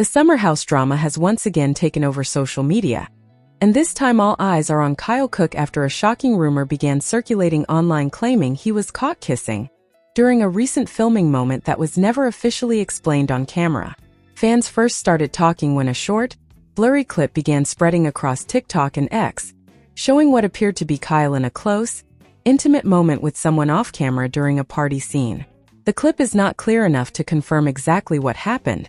The summer house drama has once again taken over social media. And this time all eyes are on Kyle Cooke after a shocking rumor began circulating online claiming he was caught kissing during a recent filming moment that was never officially explained on camera. Fans first started talking when a short, blurry clip began spreading across TikTok and X, showing what appeared to be Kyle in a close, intimate moment with someone off camera during a party scene. The clip is not clear enough to confirm exactly what happened,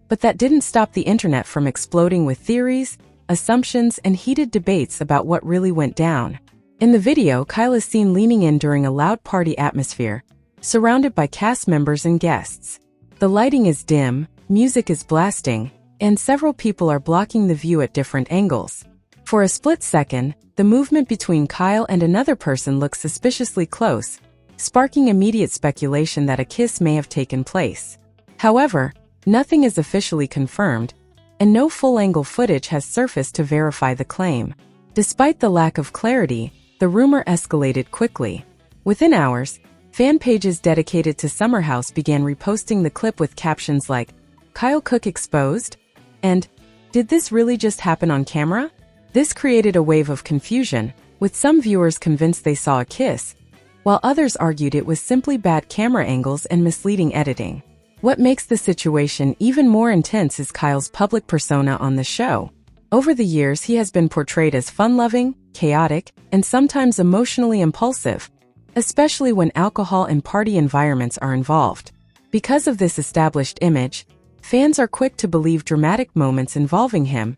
but that didn't stop the internet from exploding with theories, assumptions, and heated debates about what really went down. In the video, Kyle is seen leaning in during a loud party atmosphere, surrounded by cast members and guests. The lighting is dim, music is blasting, and several people are blocking the view at different angles. For a split second, the movement between Kyle and another person looks suspiciously close, sparking immediate speculation that a kiss may have taken place. However, nothing is officially confirmed, and no full-angle footage has surfaced to verify the claim. Despite the lack of clarity, the rumor escalated quickly. Within hours, fan pages dedicated to Summer House began reposting the clip with captions like, "Kyle Cooke exposed?" and "Did this really just happen on camera?" This created a wave of confusion, with some viewers convinced they saw a kiss, while others argued it was simply bad camera angles and misleading editing. What makes the situation even more intense is Kyle's public persona on the show. Over the years, he has been portrayed as fun-loving, chaotic, and sometimes emotionally impulsive, especially when alcohol and party environments are involved. Because of this established image, fans are quick to believe dramatic moments involving him,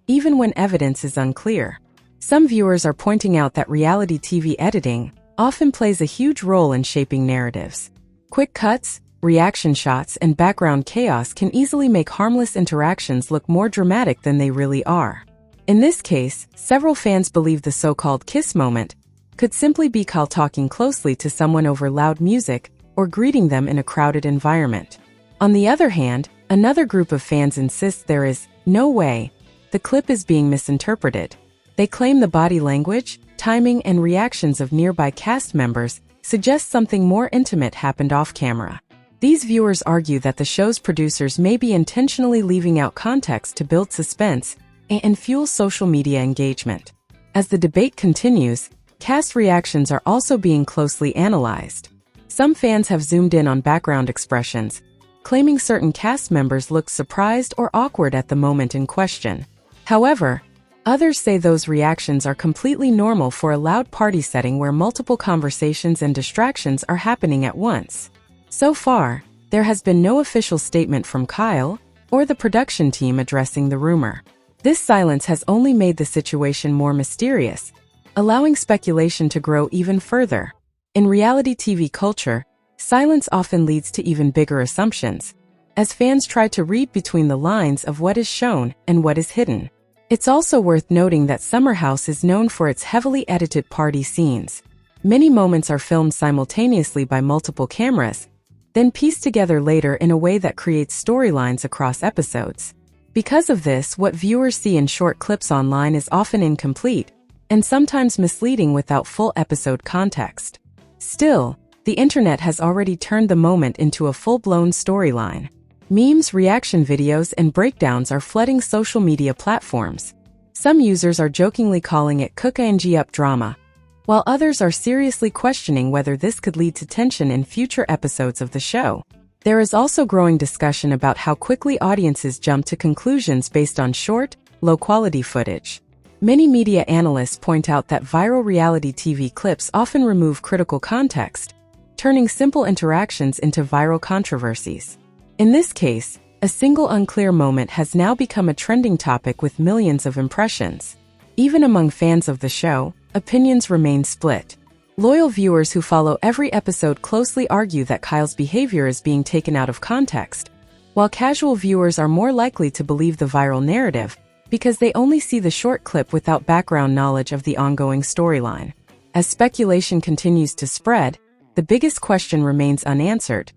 even when evidence is unclear. Some viewers are pointing out that reality TV editing often plays a huge role in shaping narratives. Quick cuts, reaction shots, and background chaos can easily make harmless interactions look more dramatic than they really are. In this case, several fans believe the so-called kiss moment could simply be Kyle talking closely to someone over loud music or greeting them in a crowded environment. On the other hand, another group of fans insists there is no way the clip is being misinterpreted. They claim the body language, timing, and reactions of nearby cast members suggest something more intimate happened off camera. These viewers argue that the show's producers may be intentionally leaving out context to build suspense and fuel social media engagement. As the debate continues, cast reactions are also being closely analyzed. Some fans have zoomed in on background expressions, claiming certain cast members looked surprised or awkward at the moment in question. However, others say those reactions are completely normal for a loud party setting where multiple conversations and distractions are happening at once. So far, there has been no official statement from Kyle or the production team addressing the rumor. This silence has only made the situation more mysterious, allowing speculation to grow even further. In reality TV culture, silence often leads to even bigger assumptions, as fans try to read between the lines of what is shown and what is hidden. It's also worth noting that Summer House is known for its heavily edited party scenes. Many moments are filmed simultaneously by multiple cameras, then pieced together later in a way that creates storylines across episodes. Because of this, what viewers see in short clips online is often incomplete, and sometimes misleading without full episode context. Still, the internet has already turned the moment into a full-blown storyline. Memes, reaction videos, and breakdowns are flooding social media platforms. Some users are jokingly calling it COOKE-ING up drama, while others are seriously questioning whether this could lead to tension in future episodes of the show. There is also growing discussion about how quickly audiences jump to conclusions based on short, low-quality footage. Many media analysts point out that viral reality TV clips often remove critical context, turning simple interactions into viral controversies. In this case, a single unclear moment has now become a trending topic with millions of impressions. Even among fans of the show, opinions remain split. Loyal viewers who follow every episode closely argue that Kyle's behavior is being taken out of context, while casual viewers are more likely to believe the viral narrative because they only see the short clip without background knowledge of the ongoing storyline. As speculation continues to spread, the biggest question remains unanswered.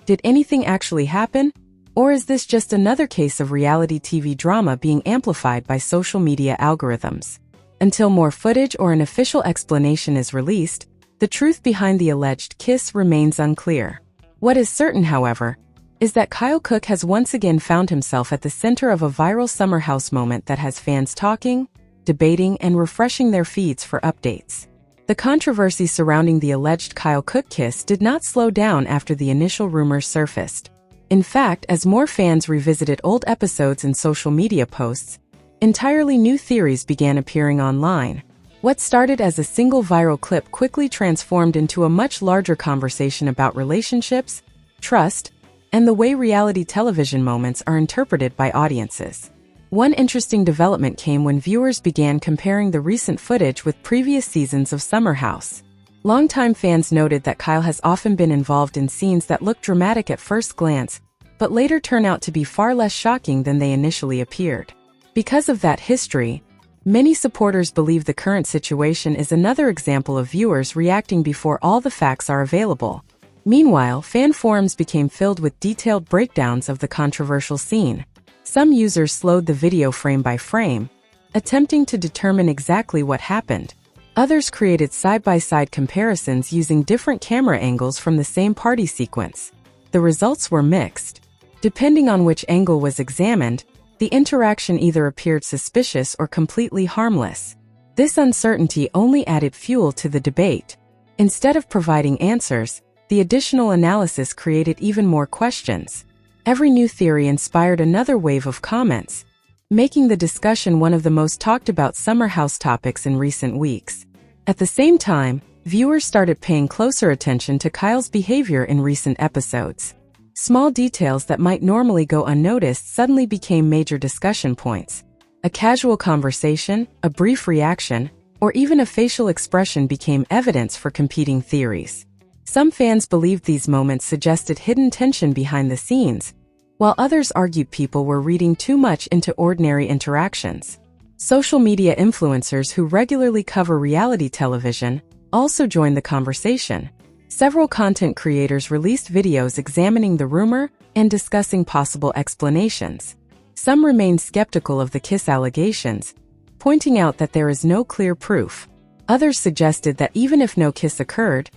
Did anything actually happen? Or is this just another case of reality TV drama being amplified by social media algorithms? Until more footage or an official explanation is released, the truth behind the alleged kiss remains unclear. What is certain, however, is that Kyle Cooke has once again found himself at the center of a viral summer house moment that has fans talking, debating, and refreshing their feeds for updates. The controversy surrounding the alleged Kyle Cooke kiss did not slow down after the initial rumors surfaced. In fact, as more fans revisited old episodes and social media posts, entirely new theories began appearing online. What started as a single viral clip quickly transformed into a much larger conversation about relationships, trust, and the way reality television moments are interpreted by audiences. One interesting development came when viewers began comparing the recent footage with previous seasons of Summer House. Longtime fans noted that Kyle has often been involved in scenes that look dramatic at first glance, but later turn out to be far less shocking than they initially appeared. Because of that history, many supporters believe the current situation is another example of viewers reacting before all the facts are available. Meanwhile, fan forums became filled with detailed breakdowns of the controversial scene. Some users slowed the video frame by frame, attempting to determine exactly what happened. Others created side-by-side comparisons using different camera angles from the same party sequence. The results were mixed. Depending on which angle was examined, the interaction either appeared suspicious or completely harmless. This uncertainty only added fuel to the debate. Instead of providing answers, the additional analysis created even more questions. Every new theory inspired another wave of comments, making the discussion one of the most talked about summer house topics in recent weeks. At the same time, viewers started paying closer attention to Kyle's behavior in recent episodes. Small details that might normally go unnoticed suddenly became major discussion points. A casual conversation, a brief reaction, or even a facial expression became evidence for competing theories. Some fans believed these moments suggested hidden tension behind the scenes, while others argued people were reading too much into ordinary interactions. Social media influencers who regularly cover reality television also joined the conversation. Several content creators released videos examining the rumor and discussing possible explanations. Some remained skeptical of the kiss allegations, pointing out that there is no clear proof. Others suggested that even if no kiss occurred,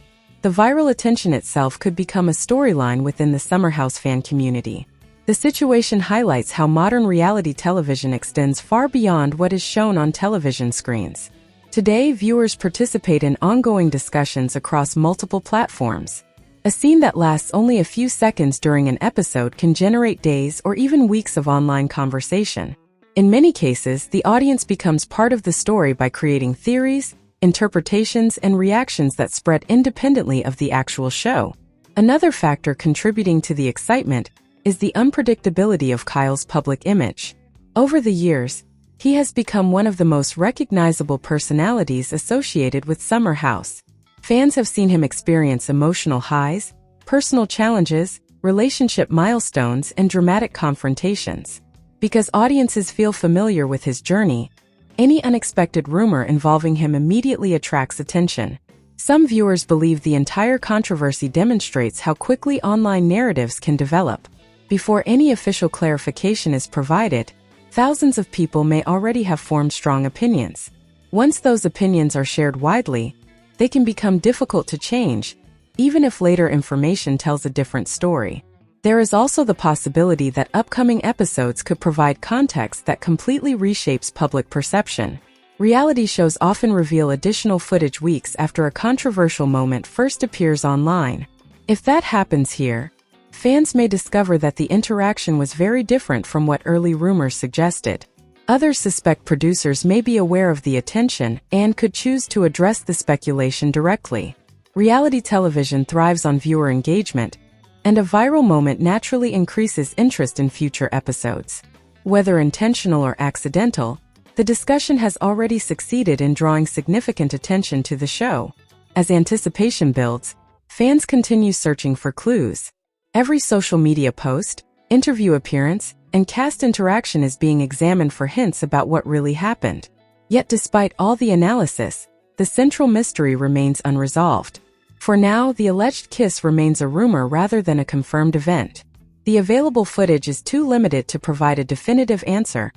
the viral attention itself could become a storyline within the Summer House fan community. The situation highlights how modern reality television extends far beyond what is shown on television screens. Today, viewers participate in ongoing discussions across multiple platforms. A scene that lasts only a few seconds during an episode can generate days or even weeks of online conversation. In many cases, the audience becomes part of the story by creating theories, interpretations, and reactions that spread independently of the actual show. Another factor contributing to the excitement is the unpredictability of Kyle's public image. Over the years, he has become one of the most recognizable personalities associated with Summer House. Fans have seen him experience emotional highs, personal challenges, relationship milestones, and dramatic confrontations. Because audiences feel familiar with his journey, any unexpected rumor involving him immediately attracts attention. Some viewers believe the entire controversy demonstrates how quickly online narratives can develop. Before any official clarification is provided, thousands of people may already have formed strong opinions. Once those opinions are shared widely, they can become difficult to change, even if later information tells a different story. There is also the possibility that upcoming episodes could provide context that completely reshapes public perception. Reality shows often reveal additional footage weeks after a controversial moment first appears online. If that happens here, fans may discover that the interaction was very different from what early rumors suggested. Others suspect producers may be aware of the attention and could choose to address the speculation directly. Reality television thrives on viewer engagement, and a viral moment naturally increases interest in future episodes. Whether intentional or accidental, the discussion has already succeeded in drawing significant attention to the show. As anticipation builds, fans continue searching for clues. Every social media post, interview appearance, and cast interaction is being examined for hints about what really happened. Yet despite all the analysis, the central mystery remains unresolved. For now, the alleged kiss remains a rumor rather than a confirmed event. The available footage is too limited to provide a definitive answer,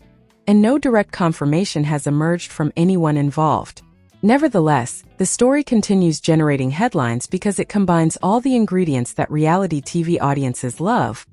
and no direct confirmation has emerged from anyone involved. Nevertheless, the story continues generating headlines because it combines all the ingredients that reality TV audiences love: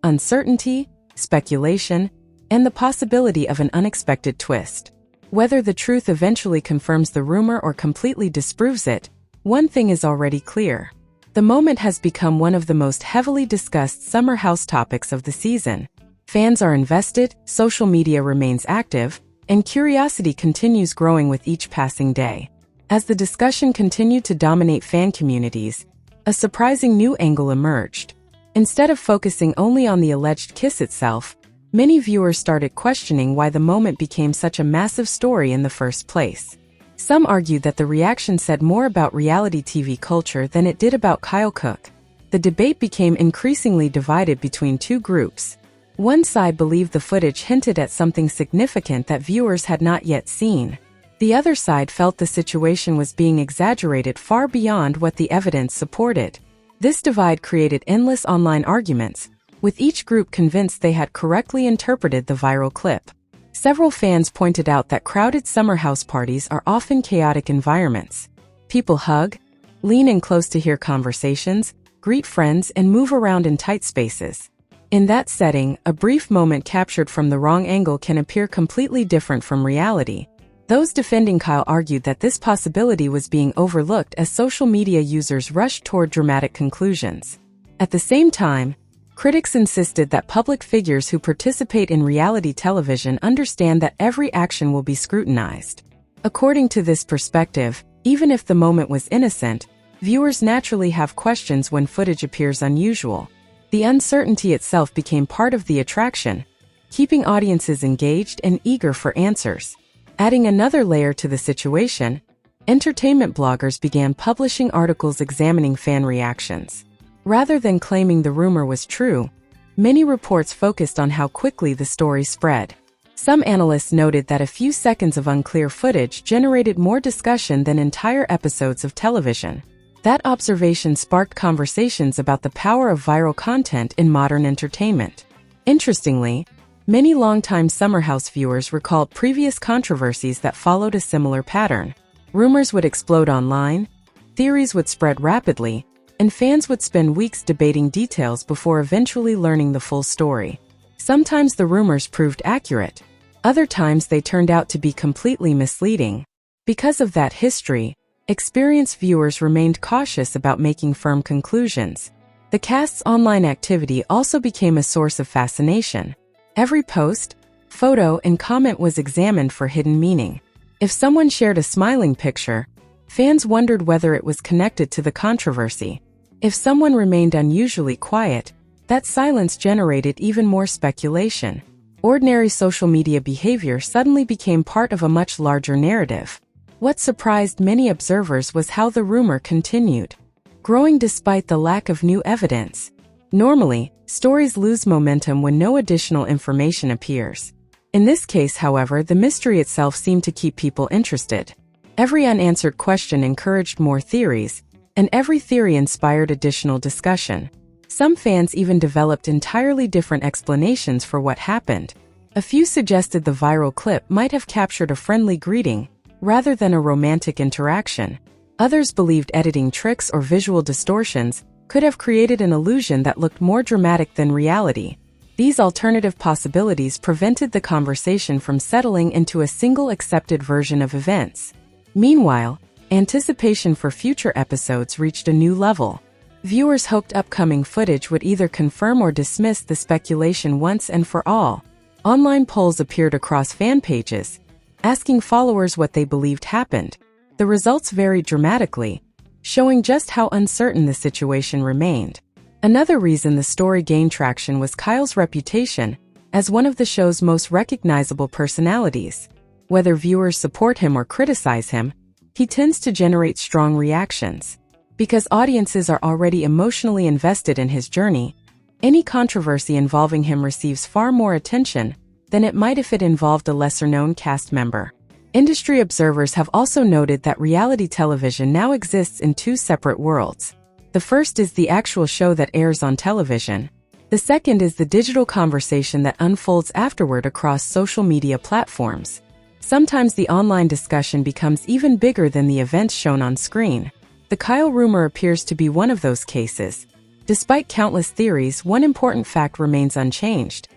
uncertainty, speculation, and the possibility of an unexpected twist. Whether the truth eventually confirms the rumor or completely disproves it, one thing is already clear. The moment has become one of the most heavily discussed summer house topics of the season. Fans are invested, social media remains active, and curiosity continues growing with each passing day. As the discussion continued to dominate fan communities, a surprising new angle emerged. Instead of focusing only on the alleged kiss itself, many viewers started questioning why the moment became such a massive story in the first place. Some argued that the reaction said more about reality TV culture than it did about Kyle Cooke. The debate became increasingly divided between two groups. One side believed the footage hinted at something significant that viewers had not yet seen. The other side felt the situation was being exaggerated far beyond what the evidence supported. This divide created endless online arguments, with each group convinced they had correctly interpreted the viral clip. Several fans pointed out that crowded summer house parties are often chaotic environments. People hug, lean in close to hear conversations, greet friends, and move around in tight spaces. In that setting, a brief moment captured from the wrong angle can appear completely different from reality. Those defending Kyle argued that this possibility was being overlooked as social media users rushed toward dramatic conclusions. At the same time, critics insisted that public figures who participate in reality television understand that every action will be scrutinized. According to this perspective, even if the moment was innocent, viewers naturally have questions when footage appears unusual. The uncertainty itself became part of the attraction, keeping audiences engaged and eager for answers. Adding another layer to the situation, entertainment bloggers began publishing articles examining fan reactions. Rather than claiming the rumor was true, many reports focused on how quickly the story spread. Some analysts noted that a few seconds of unclear footage generated more discussion than entire episodes of television. That observation sparked conversations about the power of viral content in modern entertainment. Interestingly, many longtime Summer House viewers recalled previous controversies that followed a similar pattern. Rumors would explode online, theories would spread rapidly, and fans would spend weeks debating details before eventually learning the full story. Sometimes the rumors proved accurate. Other times they turned out to be completely misleading. Because of that history, experienced viewers remained cautious about making firm conclusions. The cast's online activity also became a source of fascination. Every post, photo, and comment was examined for hidden meaning. If someone shared a smiling picture, fans wondered whether it was connected to the controversy. If someone remained unusually quiet, that silence generated even more speculation. Ordinary social media behavior suddenly became part of a much larger narrative. What surprised many observers was how the rumor continued, growing despite the lack of new evidence. Normally, stories lose momentum when no additional information appears. In this case, however, the mystery itself seemed to keep people interested. Every unanswered question encouraged more theories, and every theory inspired additional discussion. Some fans even developed entirely different explanations for what happened. A few suggested the viral clip might have captured a friendly greeting, rather than a romantic interaction. Others believed editing tricks or visual distortions could have created an illusion that looked more dramatic than reality. These alternative possibilities prevented the conversation from settling into a single accepted version of events. Meanwhile, anticipation for future episodes reached a new level. Viewers hoped upcoming footage would either confirm or dismiss the speculation once and for all. Online polls appeared across fan pages, asking followers what they believed happened. The results varied dramatically, showing just how uncertain the situation remained. Another reason the story gained traction was Kyle's reputation as one of the show's most recognizable personalities. Whether viewers support him or criticize him, he tends to generate strong reactions. Because audiences are already emotionally invested in his journey, any controversy involving him receives far more attention than it might if it involved a lesser-known cast member. Industry observers have also noted that reality television now exists in two separate worlds. The first is the actual show that airs on television. The second is the digital conversation that unfolds afterward across social media platforms. Sometimes the online discussion becomes even bigger than the events shown on screen. The Kyle rumor appears to be one of those cases. Despite countless theories, one important fact remains unchanged.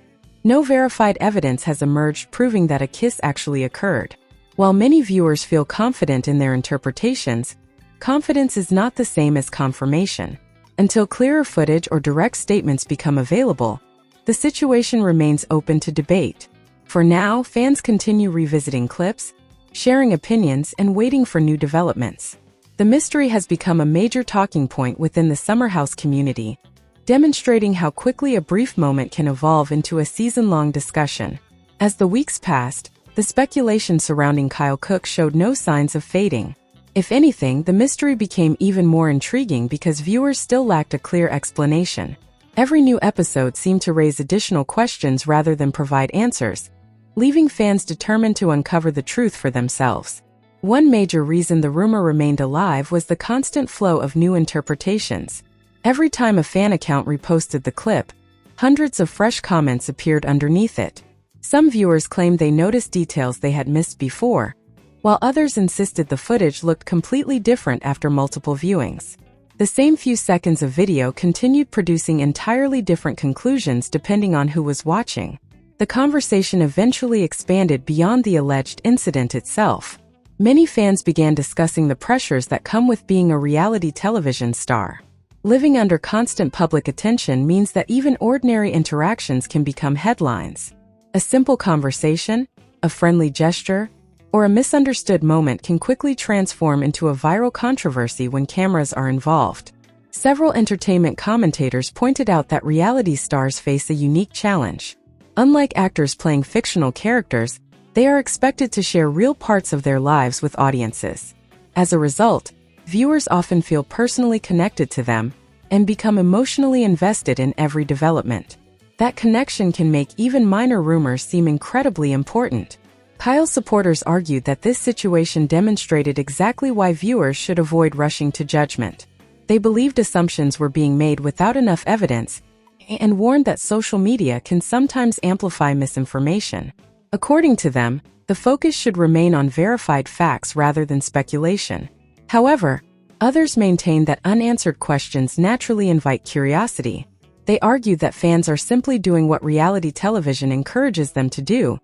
No verified evidence has emerged proving that a kiss actually occurred. While many viewers feel confident in their interpretations, confidence is not the same as confirmation. Until clearer footage or direct statements become available, the situation remains open to debate. For now, fans continue revisiting clips, sharing opinions, and waiting for new developments. The mystery has become a major talking point within the Summer House community, demonstrating how quickly a brief moment can evolve into a season-long discussion. As the weeks passed, the speculation surrounding Kyle Cooke showed no signs of fading. If anything, the mystery became even more intriguing because viewers still lacked a clear explanation. Every new episode seemed to raise additional questions rather than provide answers, leaving fans determined to uncover the truth for themselves. One major reason the rumor remained alive was the constant flow of new interpretations. Every time a fan account reposted the clip, hundreds of fresh comments appeared underneath it. Some viewers claimed they noticed details they had missed before, while others insisted the footage looked completely different after multiple viewings. The same few seconds of video continued producing entirely different conclusions depending on who was watching. The conversation eventually expanded beyond the alleged incident itself. Many fans began discussing the pressures that come with being a reality television star. Living under constant public attention means that even ordinary interactions can become headlines. A simple conversation, a friendly gesture, or a misunderstood moment can quickly transform into a viral controversy when cameras are involved. Several entertainment commentators pointed out that reality stars face a unique challenge. Unlike actors playing fictional characters, they are expected to share real parts of their lives with audiences. As a result, viewers often feel personally connected to them and become emotionally invested in every development. That connection can make even minor rumors seem incredibly important. Kyle's supporters argued that this situation demonstrated exactly why viewers should avoid rushing to judgment. They believed assumptions were being made without enough evidence and warned that social media can sometimes amplify misinformation. According to them, the focus should remain on verified facts rather than speculation. However, others maintain that unanswered questions naturally invite curiosity. They argued that fans are simply doing what reality television encourages them to do: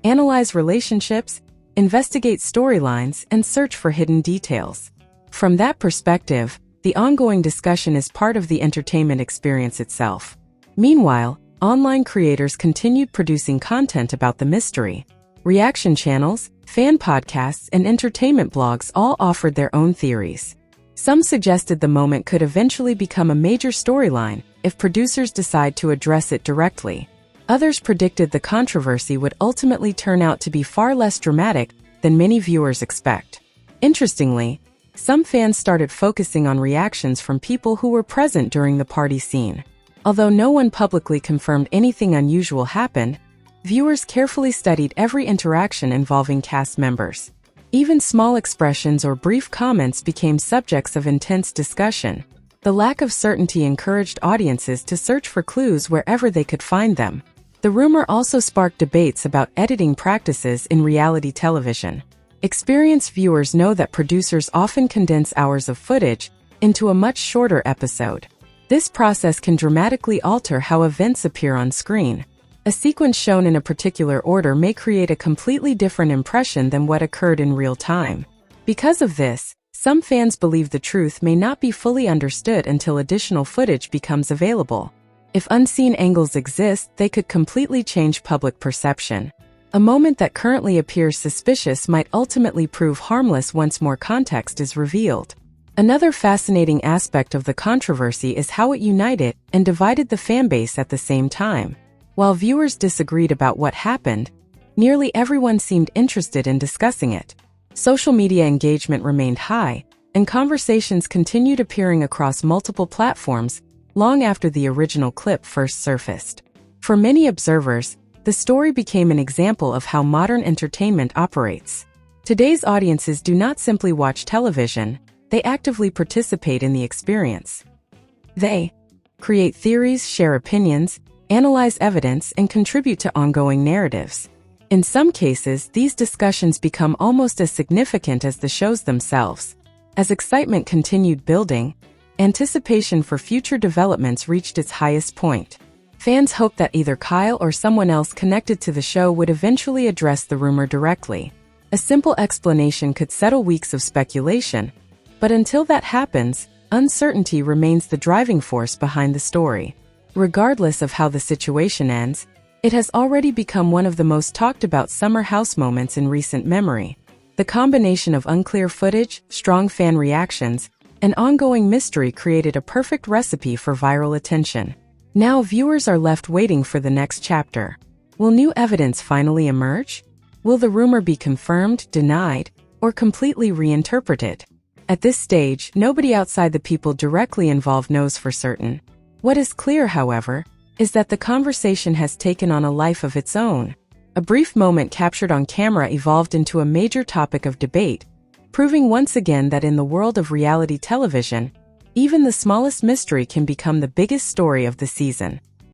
analyze relationships, investigate storylines, and search for hidden details. From that perspective, the ongoing discussion is part of the entertainment experience itself. Meanwhile, online creators continued producing content about the mystery. Reaction channels, fan podcasts, and entertainment blogs all offered their own theories. Some suggested the moment could eventually become a major storyline if producers decide to address it directly. Others predicted the controversy would ultimately turn out to be far less dramatic than many viewers expect. Interestingly, some fans started focusing on reactions from people who were present during the party scene. Although no one publicly confirmed anything unusual happened, viewers carefully studied every interaction involving cast members. Even small expressions or brief comments became subjects of intense discussion. The lack of certainty encouraged audiences to search for clues wherever they could find them. The rumor also sparked debates about editing practices in reality television. Experienced viewers know that producers often condense hours of footage into a much shorter episode. This process can dramatically alter how events appear on screen. A sequence shown in a particular order may create a completely different impression than what occurred in real time. Because of this, some fans believe the truth may not be fully understood until additional footage becomes available. If unseen angles exist, they could completely change public perception. A moment that currently appears suspicious might ultimately prove harmless once more context is revealed. Another fascinating aspect of the controversy is how it united and divided the fanbase at the same time. While viewers disagreed about what happened, nearly everyone seemed interested in discussing it. Social media engagement remained high, and conversations continued appearing across multiple platforms long after the original clip first surfaced. For many observers, the story became an example of how modern entertainment operates. Today's audiences do not simply watch television, they actively participate in the experience. They create theories, share opinions, analyze evidence, and contribute to ongoing narratives. In some cases, these discussions become almost as significant as the shows themselves. As excitement continued building, Anticipation for future developments reached its highest point. Fans hoped that either Kyle or someone else connected to the show would eventually address the rumor directly. A simple explanation could settle weeks of speculation, but until that happens, uncertainty remains the driving force behind the story. Regardless of how the situation ends, it has already become one of the most talked about summer house moments in recent memory. The combination of unclear footage, strong fan reactions, and ongoing mystery created a perfect recipe for viral attention. Now viewers are left waiting for the next chapter. Will new evidence finally emerge? Will the rumor be confirmed, denied, or completely reinterpreted? At this stage, nobody outside the people directly involved knows for certain. What is clear, however, is that the conversation has taken on a life of its own. A brief moment captured on camera evolved into a major topic of debate, proving once again that in the world of reality television, even the smallest mystery can become the biggest story of the season.